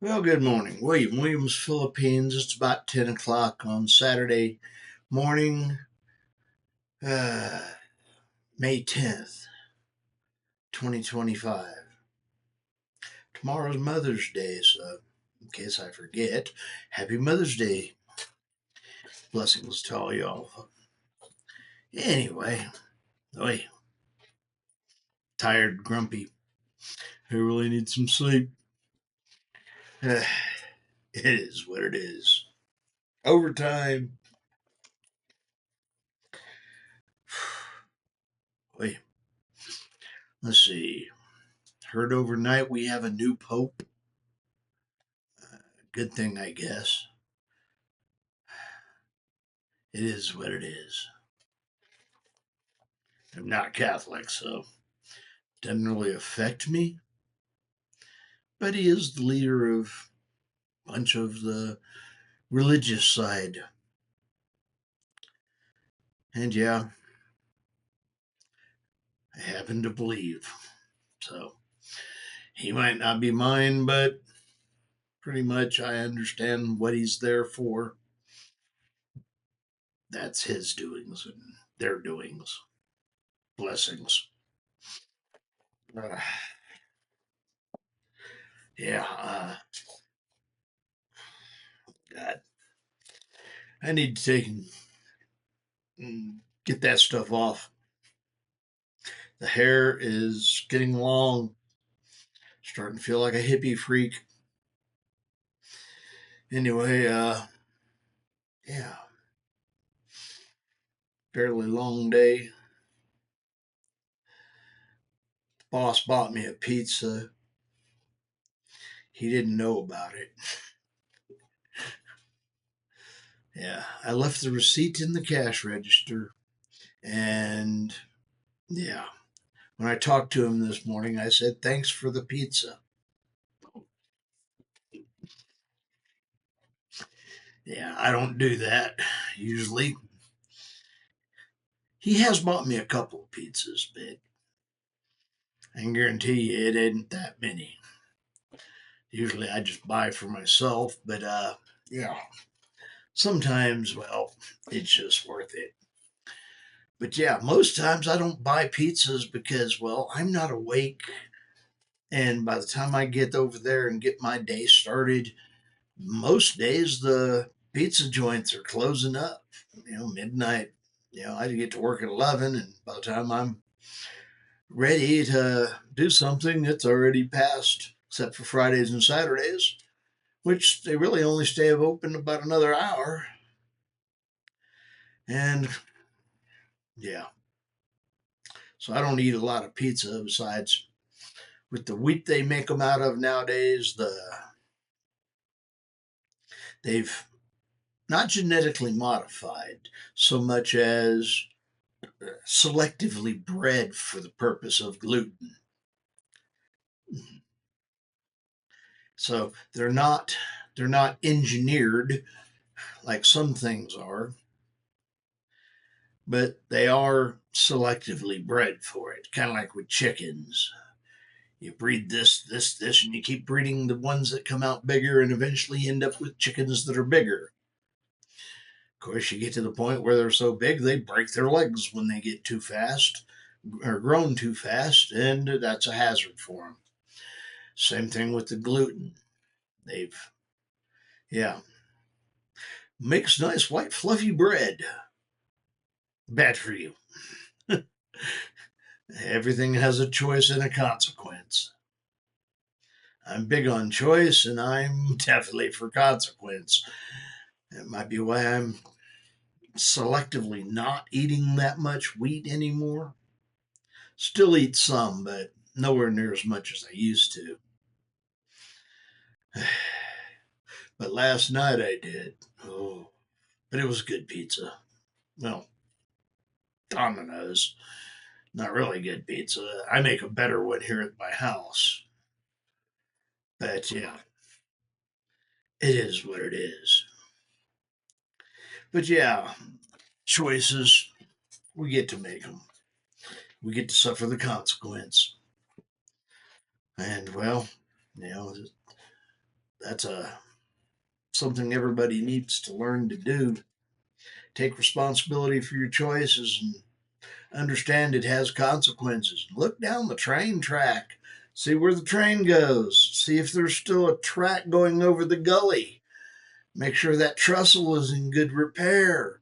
Well, good morning. Williams, Philippines. It's about 10 o'clock on Saturday morning, uh, May 10th, 2025. Tomorrow's Mother's Day, so in case I forget, happy Mother's Day. Blessings to all y'all. Anyway, oi, tired, grumpy. I really need some sleep. It is what it is. Overtime. Wait, let's see. Heard overnight we have a new pope. Good thing, I guess. It is what it is. I'm not Catholic, so it doesn't really affect me. But he is the leader of a bunch of the religious side. And yeah, I happen to believe. So he might not be mine, but pretty much I understand what he's there for. That's his doings and their doings. Blessings. Uh, yeah, God, I need to take and get that stuff off. The hair is getting long, starting to feel like a hippie freak. Anyway, yeah, fairly long day. The boss bought me a pizza. He didn't know about it. Yeah, I left the receipt in the cash register. And yeah, when I talked to him this morning, I said, thanks for the pizza. Yeah, I don't do that usually. He has bought me a couple of pizzas, but I can guarantee you it ain't that many. Usually I just buy for myself, but yeah, sometimes, well, it's just worth it. But yeah, most times I don't buy pizzas because, well, I'm not awake. And by the time I get over there and get my day started, most days the pizza joints are closing up, midnight. I get to work at 11, and by the time I'm ready to do something, it's already passed, except for Fridays and Saturdays, which they really only stay open about another hour. And yeah, so I don't eat a lot of pizza besides with the wheat they make them out of nowadays. They've not genetically modified so much as selectively bred for the purpose of gluten. So they're not engineered like some things are, but they are selectively bred for it. Kind of like with chickens. You breed this, and you keep breeding the ones that come out bigger, and eventually end up with chickens that are bigger. Of course, you get to the point where they're so big they break their legs when they get too fast or grown too fast, and that's a hazard for them. Same thing with the gluten. They've, yeah, makes nice white fluffy bread. Bad for you. Everything has a choice and a consequence. I'm big on choice, and I'm definitely for consequence. It might be why I'm selectively not eating that much wheat anymore. Still eat some, but nowhere near as much as I used to. But last night I did. Oh, but it was good pizza. Well, Domino's. Not really good pizza. I make a better one here at my house. But yeah, it is what it is. But yeah, choices, we get to make them. We get to suffer the consequence. And well, you know, that's something everybody needs to learn to do. Take responsibility for your choices and understand it has consequences. Look down the train track. See where the train goes. See if there's still a track going over the gully. Make sure that trestle is in good repair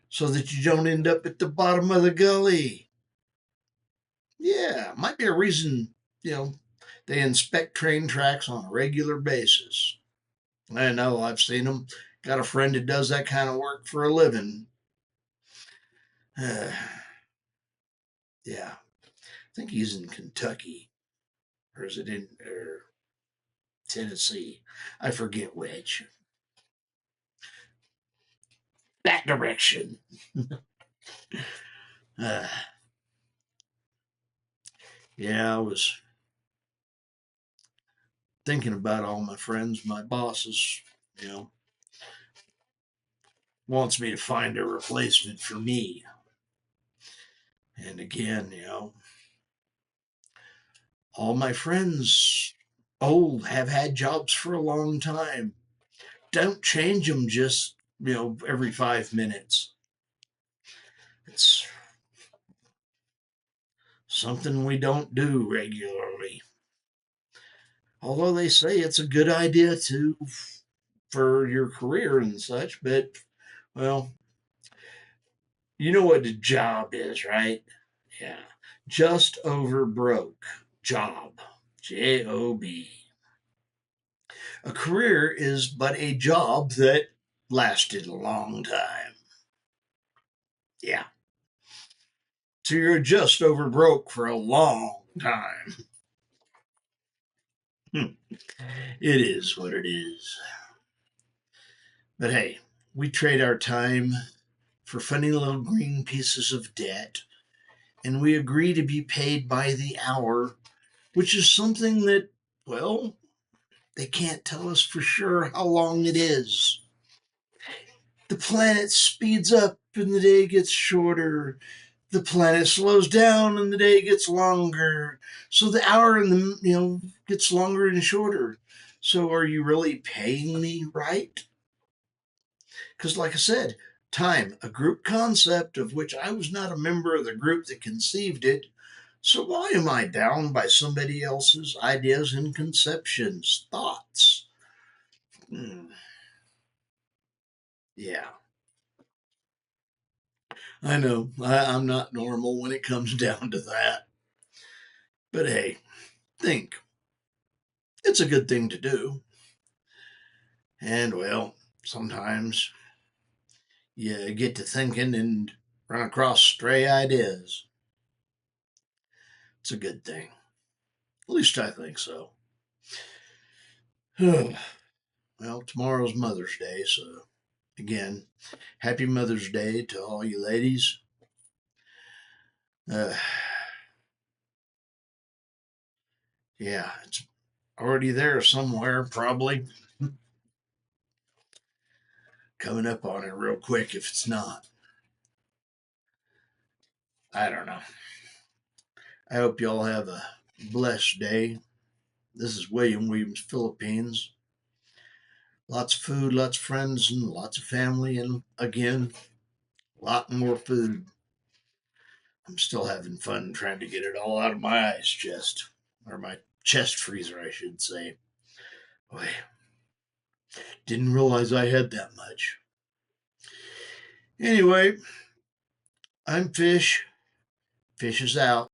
so that you don't end up at the bottom of the gully. Yeah, might be a reason, they inspect train tracks on a regular basis. I know, I've seen them. Got a friend that does that kind of work for a living. Yeah, I think he's in Kentucky. Or is it in Tennessee? I forget which. That direction. uh, yeah, I was thinking about all my friends. My bosses, you know, wants me to find a replacement for me. And again, all my friends old have had jobs for a long time. Don't change them just, every 5 minutes. It's something we don't do regularly. Although they say it's a good idea to for your career and such, but well, you know what a job is, right? Yeah. Just over broke. Job. Job. A career is but a job that lasted a long time. Yeah. So you're just over broke for a long time. It is what it is. But hey, we trade our time for funny little green pieces of debt, and we agree to be paid by the hour, which is something that, well, they can't tell us for sure how long it is. The planet speeds up and the day gets shorter. The planet slows down and the day gets longer. So the hour and the gets longer and shorter. So are you really paying me right? Because like I said, time, a group concept of which I was not a member of the group that conceived it. So why am I bound by somebody else's ideas and conceptions, thoughts? Hmm. Yeah, I know. I'm not normal when it comes down to that. But hey, think. It's a good thing to do. And well, sometimes you get to thinking and run across stray ideas. It's a good thing. At least I think so. Well, tomorrow's Mother's Day, so again, happy Mother's Day to all you ladies. Uh, yeah, it's already there somewhere, probably. Coming up on it real quick if it's not. I don't know. I hope y'all have a blessed day. This is Williams, Philippines. Lots of food, lots of friends, and lots of family, and again, a lot more food. I'm still having fun trying to get it all out of my ice chest, or my chest freezer, I should say. Boy, didn't realize I had that much. Anyway, I'm Fish. Fish is out.